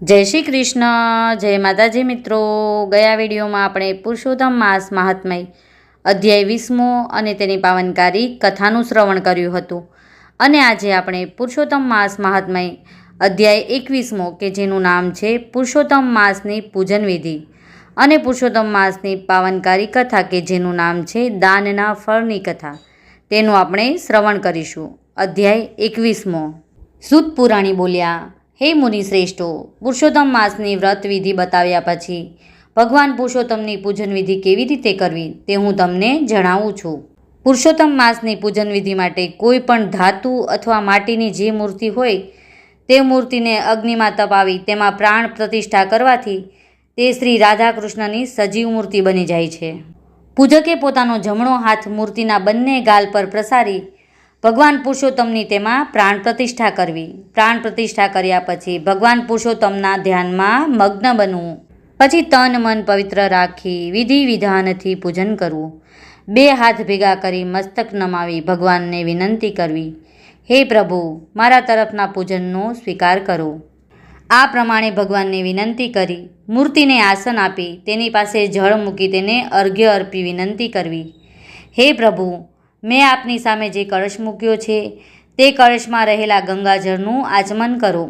જય શ્રી કૃષ્ણ, જય માતાજી મિત્રો. ગયા વિડીયોમાં આપણે પુરુષોત્તમ માસ મહાત્મય અધ્યાય 20મો અને તેની પાવનકારી કથાનું શ્રવણ કર્યું હતું. અને આજે આપણે પુરુષોત્તમ માસ મહાત્મય અધ્યાય 21મો કે જેનું નામ છે પુરુષોત્તમ માસની પૂજન વિધિ અને પુરુષોત્તમ માસની પાવનકારી કથા કે જેનું નામ છે દાનના ફળની કથા, તેનું આપણે શ્રવણ કરીશું. અધ્યાય 21મો. સૂત પુરાણી બોલ્યા, હે મુનિ શ્રેષ્ઠો, પુરુષોત્તમ માસની વ્રત વિધિ બતાવ્યા પછી ભગવાન પુરુષોત્તમની પૂજન વિધિ કેવી રીતે કરવી તે હું તમને જણાવું છું. પુરુષોત્તમ માસની પૂજન વિધિ માટે કોઈ પણ ધાતુ અથવા માટીની જે મૂર્તિ હોય તે મૂર્તિને અગ્નિમાં તપાવી તેમાં પ્રાણ પ્રતિષ્ઠા કરવાથી તે શ્રી રાધાકૃષ્ણની સજીવ મૂર્તિ બની જાય છે. પૂજકે પોતાનો જમણો હાથ મૂર્તિના બંને ગાલ પર પ્રસારી ભગવાન પુરુષોત્તમની તેમાં પ્રાણ પ્રતિષ્ઠા કરવી. પ્રાણ પ્રતિષ્ઠા કર્યા પછી ભગવાન પુરુષોત્તમના ધ્યાનમાં મગ્ન બનવું. પછી તન મન પવિત્ર રાખી વિધિ વિધાનથી પૂજન કરવું. બે હાથ ભેગા કરી મસ્તક નમાવી ભગવાનને વિનંતી કરવી, હે પ્રભુ, મારા તરફના પૂજનનો સ્વીકાર કરો. આ પ્રમાણે ભગવાનને વિનંતી કરી મૂર્તિને આસન આપી તેની પાસે જળ મૂકી તેને અર્ઘ્ય અર્પી વિનંતી કરવી, હે પ્રભુ, મેં આપની સામે જે કળશ મૂક્યો છે તે કળશમાં રહેલા ગંગાજળનું આચમન કરો.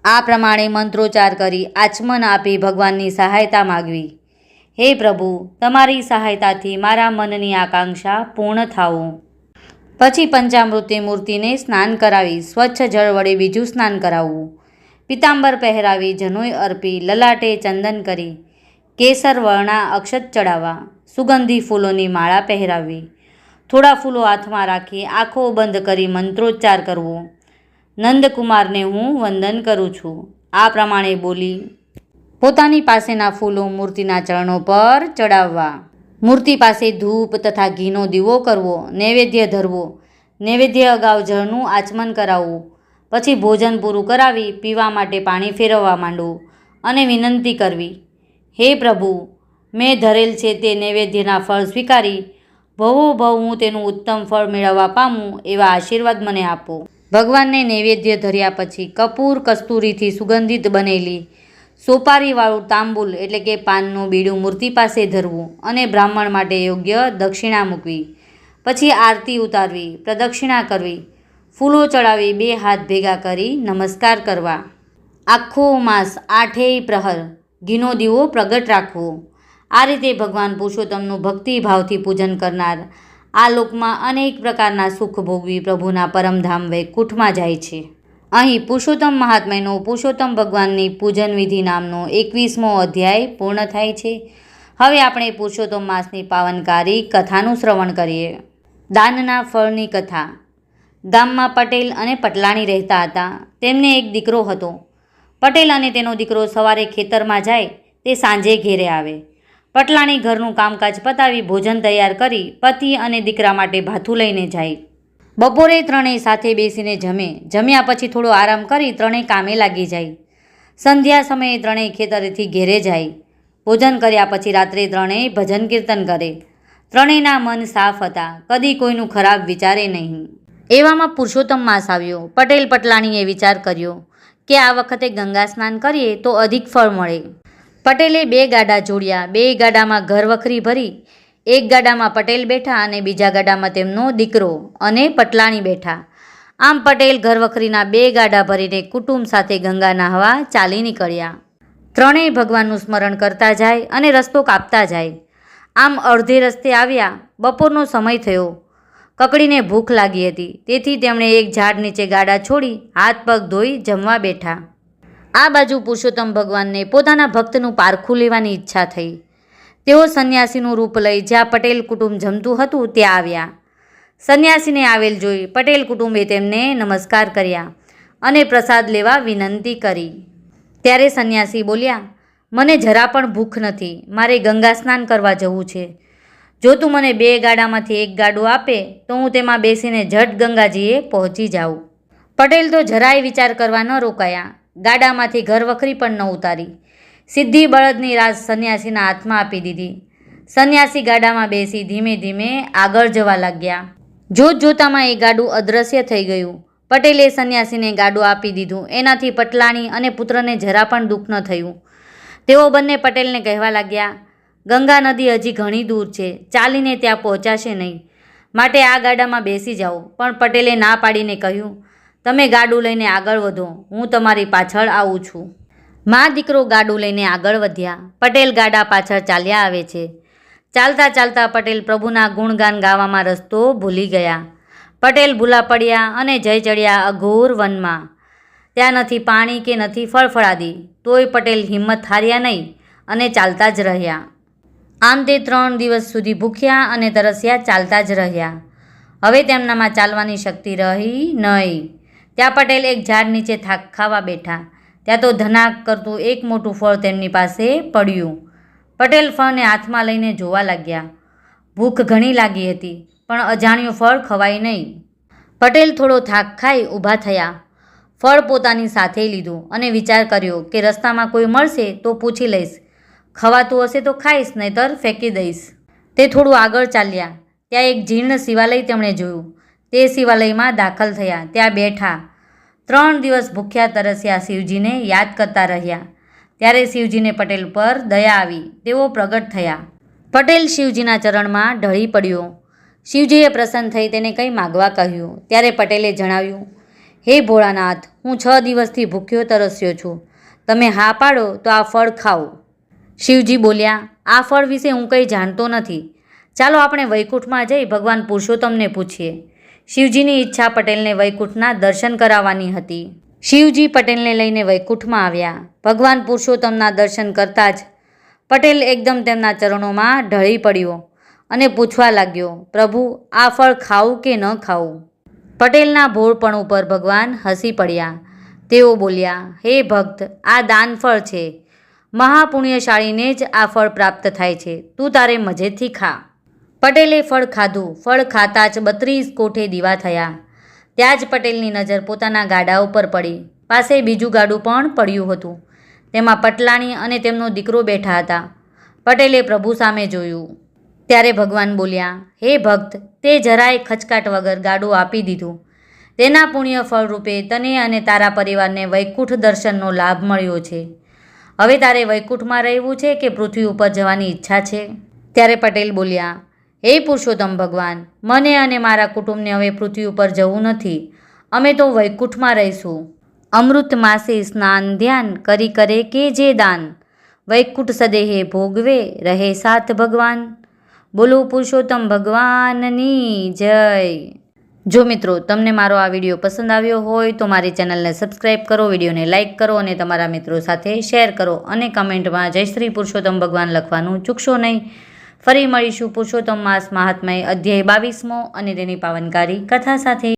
આ પ્રમાણે મંત્રોચ્ચાર કરી આચમન આપી ભગવાનની સહાયતા માગવી, હે પ્રભુ, તમારી સહાયતાથી મારા મનની આકાંક્ષા પૂર્ણ થાવો. પછી પંચામૃતે મૂર્તિને સ્નાન કરાવી સ્વચ્છ જળ વડે બીજું સ્નાન કરાવવું. પિતાંબર પહેરાવી જનોઈ અર્પી લલાટે ચંદન કરી કેસર વર્ણા અક્ષત ચડાવવા. સુગંધી ફૂલોની માળા પહેરાવવી. થોડા ફૂલો હાથમાં રાખી આંખો બંધ કરી મંત્રોચ્ચાર કરવો. નંદકુમારને હું વંદન કરું છું. આ પ્રમાણે બોલી પોતાની પાસેના ફૂલો મૂર્તિના ચરણો પર ચડાવવા. મૂર્તિ પાસે ધૂપ તથા ઘીનો દીવો કરવો. નૈવેદ્ય ધરવો. નૈવેદ્ય અગાઉ જળનું આચમન કરાવવું. પછી ભોજન પૂરું કરાવી પીવા માટે પાણી ફેરવવા માંડવું અને વિનંતી કરવી, હે પ્રભુ, મેં ધરેલ છે તે નૈવેદ્યના ફળ સ્વીકારી ભવો ભવ હું તેનું ઉત્તમ ફળ મેળવવા પામું એવા આશીર્વાદ મને આપો. ભગવાનને નૈવેદ્ય ધર્યા પછી કપૂર કસ્તુરીથી સુગંધિત બનેલી સોપારીવાળું તાંબુલ એટલે કે પાનનું બીડું મૂર્તિ પાસે ધરવું અને બ્રાહ્મણ માટે યોગ્ય દક્ષિણા મૂકવી. પછી આરતી ઉતારવી, પ્રદક્ષિણા કરવી, ફૂલો ચડાવી બે હાથ ભેગા કરી નમસ્કાર કરવા. આખો માસ 8 પ્રહર ઘીનો દીવો પ્રગટ રાખવો. આ રીતે ભગવાન પુરુષોત્તમનું ભક્તિભાવથી પૂજન કરનાર આ લોકમાં અનેક પ્રકારના સુખ ભોગવી પ્રભુના પરમધામ વૈકુંઠમાં જાય છે. અહીં પુરુષોત્તમ મહાત્મ્યનો પુરુષોત્તમ ભગવાનની પૂજન વિધિ નામનો 21મો અધ્યાય પૂર્ણ થાય છે. હવે આપણે પુરુષોત્તમ માસની પાવનકારી કથાનું શ્રવણ કરીએ. દાનના ફળની કથા. ગામમાં પટેલ અને પટલાણી રહેતા હતા. તેમને એક દીકરો હતો. પટેલ અને તેનો દીકરો સવારે ખેતરમાં જાય તે સાંજે ઘેરે આવે. પટલાણી ઘરનું કામકાજ પતાવી ભોજન તૈયાર કરી પતિ અને દીકરા માટે ભાથું લઈને જાય. બપોરે ત્રણેય સાથે બેસીને જમે. જમ્યા પછી થોડો આરામ કરી ત્રણેય કામે લાગી જાય. સંધ્યા સમયે ત્રણેય ખેતરેથી ઘેરે જાય. ભોજન કર્યા પછી રાત્રે ત્રણેય ભજન કીર્તન કરે. ત્રણેયના મન સાફ હતા, કદી કોઈનું ખરાબ વિચારે નહીં. એવામાં પુરુષોત્તમ માસ આવ્યો. પટેલ પટલાણીએ વિચાર કર્યો કે આ વખતે ગંગા સ્નાન કરીએ તો અધિક ફળ મળે. પટેલે 2 ગાડા જોડ્યા. 2 ગાડામાં ઘર વખરી ભરી એક ગાડામાં પટેલ બેઠા અને બીજા ગાડામાં તેમનો દીકરો અને પટલાણી બેઠા. આમ પટેલ ઘર વખરીના 2 ગાડા ભરીને કુટુંબ સાથે ગંગા નહાવા ચાલી નીકળ્યા. ત્રણેય ભગવાનનું સ્મરણ કરતા જાય અને રસ્તો કાપતા જાય. આમ અડધે રસ્તે આવ્યા. બપોરનો સમય થયો. કકડીને ભૂખ લાગી હતી, તેથી તેમણે એક ઝાડ નીચે ગાડા છોડી હાથ પગ ધોઈ જમવા બેઠા. આ બાજુ પુરુષોત્તમ ભગવાનને પોતાના ભક્તનું પારખું લેવાની ઈચ્છા થઈ. તેઓ સંન્યાસીનું રૂપ લઈ જ્યાં પટેલ કુટુંબ જમતું હતું ત્યાં આવ્યા. સંન્યાસીને આવેલ જોઈ પટેલ કુટુંબે તેમને નમસ્કાર કર્યા અને પ્રસાદ લેવા વિનંતી કરી. ત્યારે સંન્યાસી બોલ્યા, મને જરા પણ ભૂખ નથી, મારે ગંગા સ્નાન કરવા જવું છે. જો તું મને 2 ગાડામાંથી એક ગાડું આપે તો હું તેમાં બેસીને ઝટ ગંગાજીએ પહોંચી જાઉં. પટેલ તો જરાય વિચાર કરવા ન રોકાયા. ગાડામાંથી ઘર વખરી પણ ન ઉતારી. સીધી બળદની રાસ સંન્યાસીના હાથમાં આપી દીધી. સંન્યાસી ગાડામાં બેસી ધીમે ધીમે આગળ જવા લાગ્યા. જોત જોતામાં એ ગાડું અદૃશ્ય થઈ ગયું. પટેલે સંન્યાસીને ગાડું આપી દીધું. એનાથી પટલાણી અને પુત્રને જરા પણ દુઃખ ન થયું. તેઓ બંને પટેલને કહેવા લાગ્યા, ગંગા નદી હજી ઘણી દૂર છે, ચાલીને ત્યાં પહોંચાશે નહીં, માટે આ ગાડામાં બેસી જાઓ. પણ પટેલે ના પાડીને કહ્યું, તમે ગાડું લઈને આગળ વધો, હું તમારી પાછળ આવું છું. મા દીકરો ગાડું લઈને આગળ વધ્યા. પટેલ ગાડા પાછળ ચાલ્યા આવે છે. ચાલતા ચાલતા પટેલ પ્રભુના ગુણગાન ગાવામાં રસ્તો ભૂલી ગયા. પટેલ ભૂલા પડ્યા અને જઈ ચડ્યા અઘોર વનમાં. ત્યાં નથી પાણી કે નથી ફળફળાદી. તોય પટેલ હિંમત હાર્યા નહીં અને ચાલતા જ રહ્યા. આમ તે 3 દિવસ સુધી ભૂખ્યા અને તરસ્યા ચાલતા જ રહ્યા. હવે તેમનામાં ચાલવાની શક્તિ રહી નહીં. ત્યાં પટેલ એક ઝાડ નીચે થાક ખાવા બેઠા. ત્યાં તો ધનાક કરતું એક મોટું ફળ તેમની પાસે પડ્યું. પટેલ ફળને હાથમાં લઈને જોવા લાગ્યા. ભૂખ ઘણી લાગી હતી, પણ અજાણ્યું ફળ ખવાય નહીં. પટેલ થોડો થાક ખાઈ ઊભા થયા. ફળ પોતાની સાથે લીધું અને વિચાર કર્યો કે રસ્તામાં કોઈ મળશે તો પૂછી લઈશ, ખવાતું હશે તો ખાઈશ, નહીતર ફેંકી દઈશ. તે થોડું આગળ ચાલ્યા. ત્યાં એક જીર્ણ શિવાલય તેમણે જોયું. તે શિવાલયમાં દાખલ થયા. ત્યાં બેઠા 3 દિવસ ભૂખ્યા તરસ્યા શિવજીને યાદ કરતા રહ્યા. ત્યારે શિવજીને પટેલ પર દયા આવી. તેઓ પ્રગટ થયા. પટેલ શિવજીના ચરણમાં ઢળી પડ્યો. શિવજીએ પ્રસન્ન થઈ તેને કંઈ માગવા કહ્યું. ત્યારે પટેલે જણાવ્યું, હે ભોળાનાથ, હું 6 દિવસથી ભૂખ્યો તરસ્યો છું. તમે હા પાડો તો આ ફળ ખાઓ. શિવજી બોલ્યા, આ ફળ વિશે હું કંઈ જાણતો નથી. ચાલો આપણે વૈકુંઠમાં જઈ ભગવાન પુરુષોત્તમને પૂછીએ. શિવજીની ઈચ્છા પટેલને વૈકુંઠના દર્શન કરાવવાની હતી. શિવજી પટેલને લઈને વૈકુંઠમાં આવ્યા. ભગવાન પુરુષોત્તમના દર્શન કરતાં જ પટેલ એકદમ તેમના ચરણોમાં ઢળી પડ્યો અને પૂછવા લાગ્યો, પ્રભુ, આ ફળ ખાવું કે ન ખાવું? પટેલના ભોળપણ ઉપર ભગવાન હસી પડ્યા. તેઓ બોલ્યા, હે ભક્ત, આ દાન ફળ છે. મહાપુણ્યશાળીને જ આ ફળ પ્રાપ્ત થાય છે. તું તારે મજેથી ખા. પટેલે ફળ ખાધું. ફળ ખાતા જ 32 કોઠે દીવા થયા. ત્યાં જ પટેલની નજર પોતાના ગાડા ઉપર પડી. પાસે બીજું ગાડું પણ પડ્યું હતું. તેમાં પટલાણી અને તેમનો દીકરો બેઠા હતા. પટેલે પ્રભુ સામે જોયું. ત્યારે ભગવાન બોલ્યા, હે ભક્ત, તે જરાય ખચકાટ વગર ગાડું આપી દીધું. તેના પુણ્ય ફળ રૂપે તને અને તારા પરિવારને વૈકુંઠ દર્શનનો લાભ મળ્યો છે. હવે તારે વૈકુંઠમાં રહેવું છે કે પૃથ્વી ઉપર જવાની ઈચ્છા છે? ત્યારે પટેલ બોલ્યા, હે પુરુષોત્તમ ભગવાન, મને અને મારા કુટુંબને હવે પૃથ્વી ઉપર જવું નથી. અમે તો વૈકુંઠમાં રહીશું. અમૃત માસે સ્નાન ધ્યાન કરી કરે કે જે દાન, વૈકુંઠ સદેહે ભોગવે રહે સાથ ભગવાન. બોલો પુરુષોત્તમ ભગવાનની જય. જો મિત્રો, તમને મારો આ વિડીયો પસંદ આવ્યો હોય તો મારી ચેનલને સબસ્ક્રાઈબ કરો, વિડીયોને લાઇક કરો અને તમારા મિત્રો સાથે શેર કરો અને કમેન્ટમાં જય શ્રી પુરુષોત્તમ ભગવાન લખવાનું ચૂકશો નહીં. ફરી મળીશું પુરુષોત્તમ માસ મહાત્મ્ય અધ્યાય 22મો અને તેની પાવનકારી કથા સાથે.